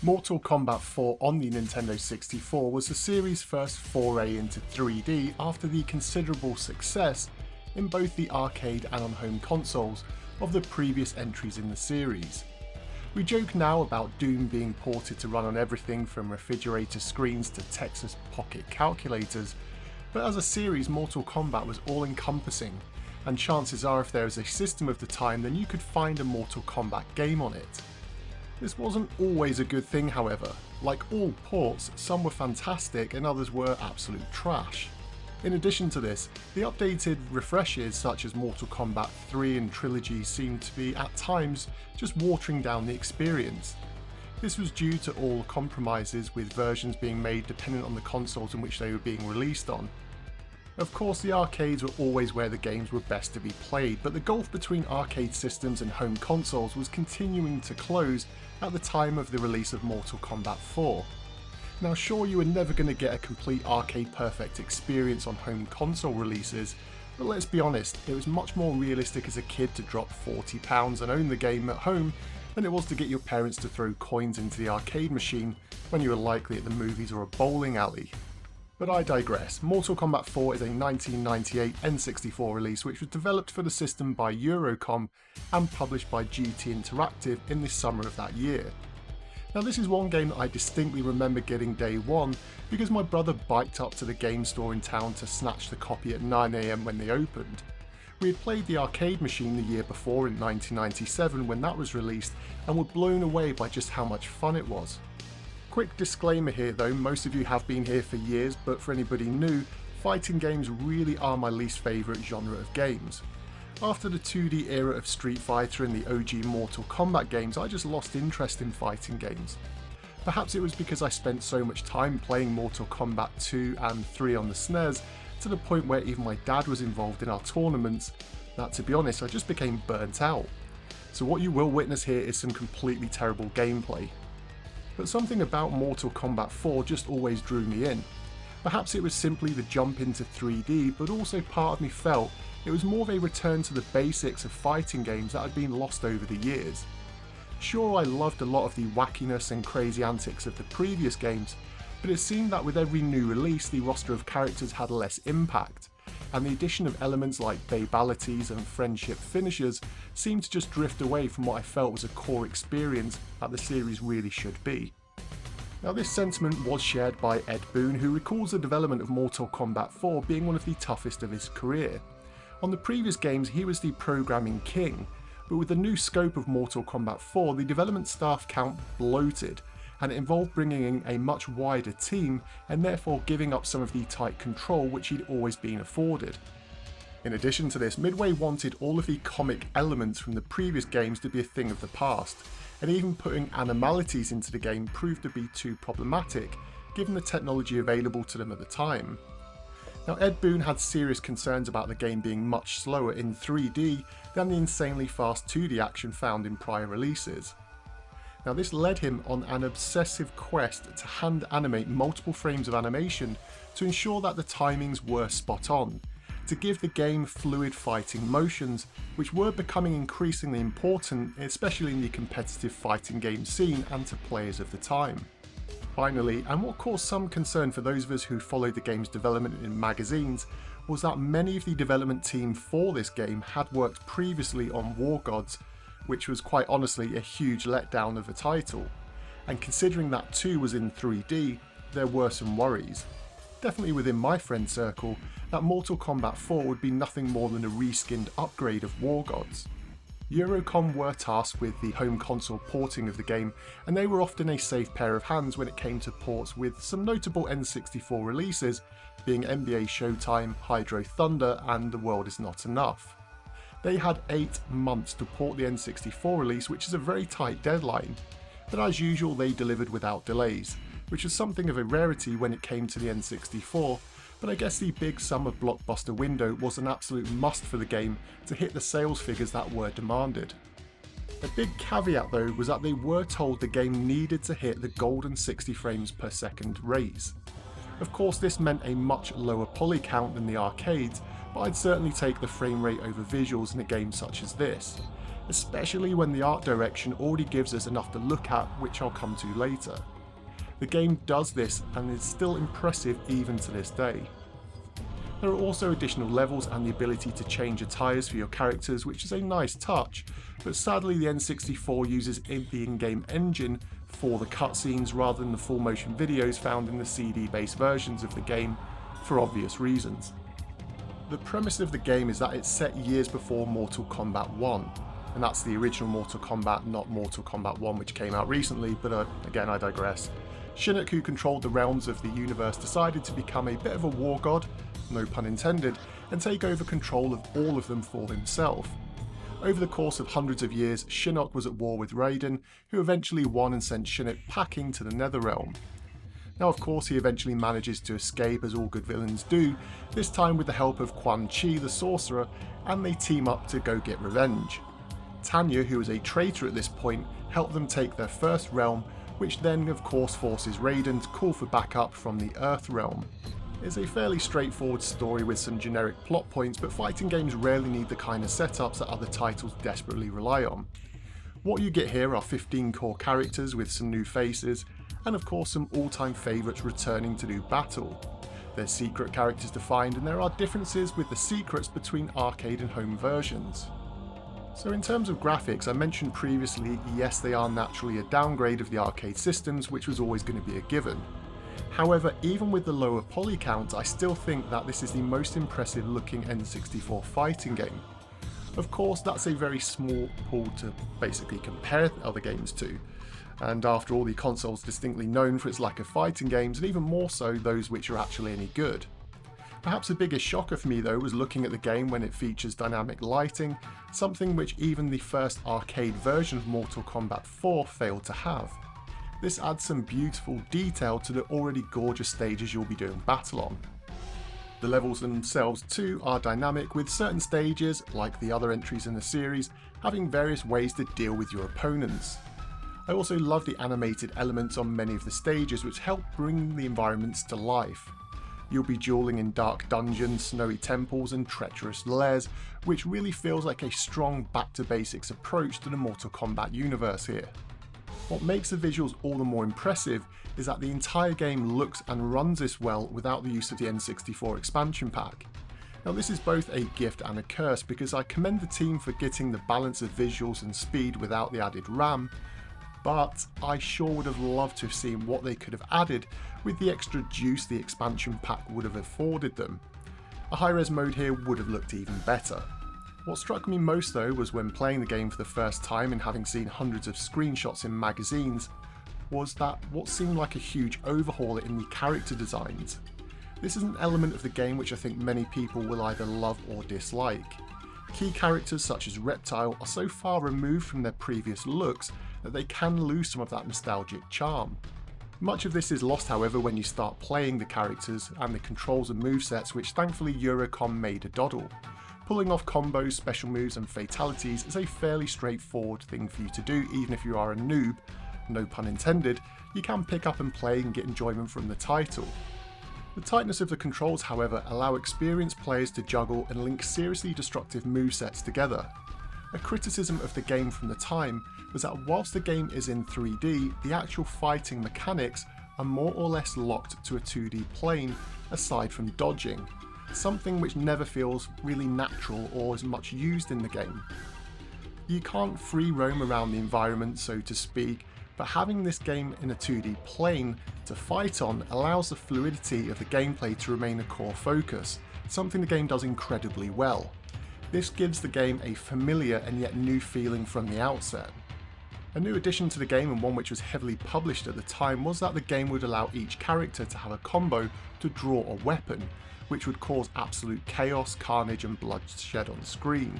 Mortal Kombat 4 on the Nintendo 64 was the series' first foray into 3D after the considerable success in both the arcade and on home consoles of the previous entries in the series. We joke now about Doom being ported to run on everything from refrigerator screens to Texas Pocket calculators, but as a series Mortal Kombat was all-encompassing, and chances are if there was a system of the time then you could find a Mortal Kombat game on it. This wasn't always a good thing, however. Like all ports, some were fantastic and others were absolute trash. In addition to this, the updated refreshes such as Mortal Kombat 3 and Trilogy seemed to be at times just watering down the experience. This was due to all compromises with versions being made dependent on the consoles in which they were being released on. Of course, the arcades were always where the games were best to be played, but the gulf between arcade systems and home consoles was continuing to close at the time of the release of Mortal Kombat 4. Now sure, you were never going to get a complete arcade perfect experience on home console releases, but let's be honest, it was much more realistic as a kid to drop £40 and own the game at home than it was to get your parents to throw coins into the arcade machine when you were likely at the movies or a bowling alley. But I digress. Mortal Kombat 4 is a 1998 N64 release which was developed for the system by Eurocom and published by GT Interactive in the summer of that year. Now this is one game that I distinctly remember getting day one because my brother biked up to the game store in town to snatch the copy at 9 AM when they opened. We had played the arcade machine the year before in 1997 when that was released and were blown away by just how much fun it was. Quick disclaimer here though, most of you have been here for years, but for anybody new, fighting games really are my least favourite genre of games. After the 2D era of Street Fighter and the OG Mortal Kombat games, I just lost interest in fighting games. Perhaps it was because I spent so much time playing Mortal Kombat 2 and 3 on the SNES, to the point where even my dad was involved in our tournaments, that to be honest I just became burnt out. So what you will witness here is some completely terrible gameplay. But something about Mortal Kombat 4 just always drew me in. Perhaps it was simply the jump into 3D, but also part of me felt it was more of a return to the basics of fighting games that had been lost over the years. Sure, I loved a lot of the wackiness and crazy antics of the previous games, but it seemed that with every new release the roster of characters had less impact, and the addition of elements like babalities and friendship finishers seemed to just drift away from what I felt was a core experience that the series really should be. Now this sentiment was shared by Ed Boon, who recalls the development of Mortal Kombat 4 being one of the toughest of his career. On the previous games he was the programming king, but with the new scope of Mortal Kombat 4 the development staff count bloated, and it involved bringing in a much wider team and therefore giving up some of the tight control which he'd always been afforded. In addition to this, Midway wanted all of the comic elements from the previous games to be a thing of the past, and even putting animalities into the game proved to be too problematic given the technology available to them at the time. Now Ed Boon had serious concerns about the game being much slower in 3D than the insanely fast 2D action found in prior releases. Now this led him on an obsessive quest to hand animate multiple frames of animation to ensure that the timings were spot on, to give the game fluid fighting motions which were becoming increasingly important, especially in the competitive fighting game scene and to players of the time. Finally, and what caused some concern for those of us who followed the game's development in magazines, was that many of the development team for this game had worked previously on War Gods, which was quite honestly a huge letdown of a title, and considering that 2 was in 3D, there were some worries. Definitely within my friend circle, that Mortal Kombat 4 would be nothing more than a reskinned upgrade of War Gods. Eurocom were tasked with the home console porting of the game, and they were often a safe pair of hands when it came to ports, with some notable N64 releases being NBA Showtime, Hydro Thunder and The World Is Not Enough. They had 8 months to port the N64 release, which is a very tight deadline, but as usual they delivered without delays, which was something of a rarity when it came to the N64, but I guess the big summer blockbuster window was an absolute must for the game to hit the sales figures that were demanded. A big caveat though was that they were told the game needed to hit the golden 60 frames per second raise. Of course this meant a much lower poly count than the arcades, but I'd certainly take the frame rate over visuals in a game such as this. especially when the art direction already gives us enough to look at, which I'll come to later. The game does this and is still impressive even to this day. There are also additional levels and the ability to change attires for your characters, which is a nice touch, but sadly the N64 uses the in-game engine for the cutscenes rather than the full motion videos found in the CD-based versions of the game, for obvious reasons. The premise of the game is that it's set years before Mortal Kombat 1, and that's the original Mortal Kombat, not Mortal Kombat 1 which came out recently, but again I digress. Shinnok, who controlled the realms of the universe, decided to become a bit of a war god, no pun intended, and take over control of all of them for himself. Over the course of hundreds of years, Shinnok was at war with Raiden, who eventually won and sent Shinnok packing to the Netherrealm. Now of course he eventually manages to escape, as all good villains do, this time with the help of Quan Chi the sorcerer, and they team up to go get revenge. Tanya, who is a traitor at this point, helped them take their first realm, which then of course forces Raiden to call for backup from the Earth realm. It's a fairly straightforward story with some generic plot points, but fighting games rarely need the kind of setups that other titles desperately rely on. What you get here are 15 core characters with some new faces, and of course some all-time favourites returning to do battle. There's secret characters to find, and there are differences with the secrets between arcade and home versions. So in terms of graphics, I mentioned previously, yes, they are naturally a downgrade of the arcade systems, which was always going to be a given. However, even with the lower poly count, I still think that this is the most impressive looking N64 fighting game. Of course, that's a very small pool to basically compare other games to, and after all, the console's distinctly known for its lack of fighting games, and even more so those which are actually any good. Perhaps the biggest shocker for me though was looking at the game when it features dynamic lighting, something which even the first arcade version of Mortal Kombat 4 failed to have. This adds some beautiful detail to the already gorgeous stages you'll be doing battle on. The levels themselves too are dynamic, with certain stages, like the other entries in the series, having various ways to deal with your opponents. I also love the animated elements on many of the stages, which help bring the environments to life. You'll be dueling in dark dungeons, snowy temples and treacherous lairs, which really feels like a strong back to basics approach to the Mortal Kombat universe here. What makes the visuals all the more impressive is that the entire game looks and runs this well without the use of the N64 expansion pack. Now this is both a gift and a curse, because I commend the team for getting the balance of visuals and speed without the added RAM, but I sure would have loved to have seen what they could have added with the extra juice the expansion pack would have afforded them. A high-res mode here would have looked even better. What struck me most though was when playing the game for the first time and having seen hundreds of screenshots in magazines, was that what seemed like a huge overhaul in the character designs. This is an element of the game which I think many people will either love or dislike. Key characters such as Reptile are so far removed from their previous looks that they can lose some of that nostalgic charm. Much of this is lost however when you start playing the characters and the controls and movesets, which thankfully Eurocom made a doddle. Pulling off combos, special moves and fatalities is a fairly straightforward thing for you to do, even if you are a noob, no pun intended. You can pick up and play and get enjoyment from the title. The tightness of the controls however allow experienced players to juggle and link seriously destructive movesets together. A criticism of the game from the time was that whilst the game is in 3D, the actual fighting mechanics are more or less locked to a 2D plane aside from dodging, something which never feels really natural or is much used in the game. You can't free roam around the environment, so to speak, but having this game in a 2D plane to fight on allows the fluidity of the gameplay to remain a core focus, something the game does incredibly well. This gives the game a familiar and yet new feeling from the outset. A new addition to the game, and one which was heavily published at the time, was that the game would allow each character to have a combo to draw a weapon, which would cause absolute chaos, carnage and bloodshed on screen.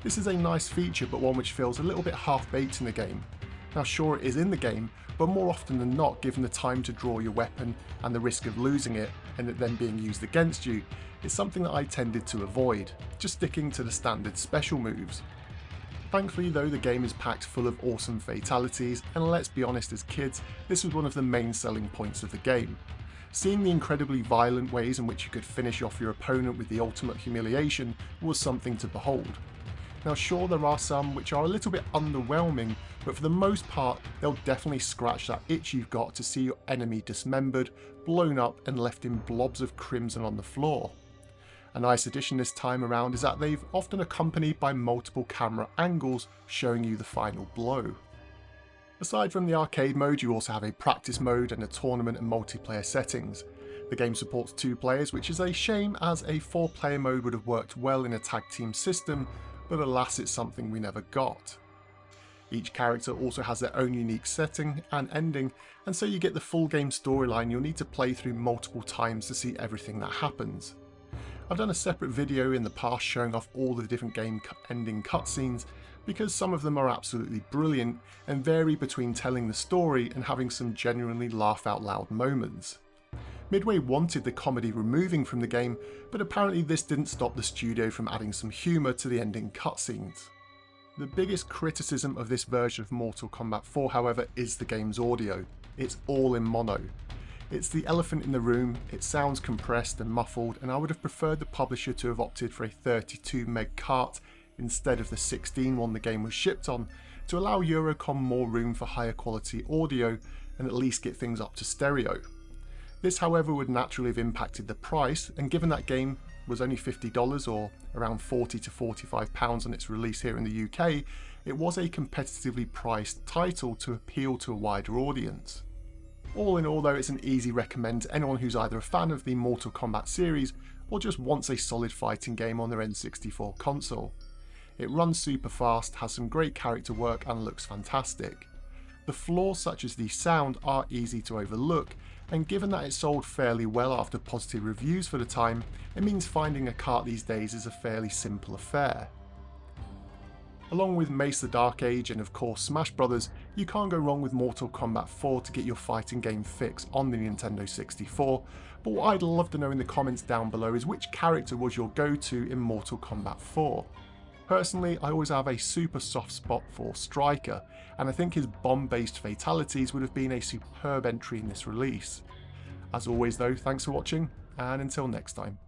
This is a nice feature, but one which feels a little bit half-baked in the game. Now sure, it is in the game, but more often than not, given the time to draw your weapon and the risk of losing it and it then being used against you, is something that I tended to avoid, just sticking to the standard special moves. Thankfully though, the game is packed full of awesome fatalities, and let's be honest, as kids, this was one of the main selling points of the game. Seeing the incredibly violent ways in which you could finish off your opponent with the ultimate humiliation was something to behold. Now sure, there are some which are a little bit underwhelming, but for the most part they'll definitely scratch that itch you've got to see your enemy dismembered, blown up and left in blobs of crimson on the floor. A nice addition this time around is that they've often accompanied by multiple camera angles showing you the final blow. Aside from the arcade mode, you also have a practice mode and a tournament and multiplayer settings. The game supports 2 players, which is a shame as a 4-player mode would have worked well in a tag team system, but alas, it's something we never got. Each character also has their own unique setting and ending, and so you get the full game storyline you'll need to play through multiple times to see everything that happens. I've done a separate video in the past showing off all the different game ending cutscenes, because some of them are absolutely brilliant and vary between telling the story and having some genuinely laugh out loud moments. Midway wanted the comedy removing from the game, but apparently this didn't stop the studio from adding some humour to the ending cutscenes. The biggest criticism of this version of Mortal Kombat 4, however, is the game's audio. It's all in mono. It's the elephant in the room, it sounds compressed and muffled, and I would have preferred the publisher to have opted for a 32 meg cart instead of the 16 one the game was shipped on, to allow Eurocom more room for higher quality audio and at least get things up to stereo. This, however, would naturally have impacted the price, and given that game was only $50 or around £40 to £45 on its release here in the UK, it was a competitively priced title to appeal to a wider audience. All in all though, it's an easy recommend to anyone who's either a fan of the Mortal Kombat series or just wants a solid fighting game on their N64 console. It runs super fast, has some great character work and looks fantastic. The flaws such as the sound are easy to overlook, and given that it sold fairly well after positive reviews for the time, it means finding a cart these days is a fairly simple affair. Along with Mace the Dark Age and of course Smash Brothers, you can't go wrong with Mortal Kombat 4 to get your fighting game fix on the Nintendo 64, but what I'd love to know in the comments down below is which character was your go-to in Mortal Kombat 4. Personally, I always have a super soft spot for Striker, and I think his bomb-based fatalities would have been a superb entry in this release. As always though, thanks for watching, and until next time.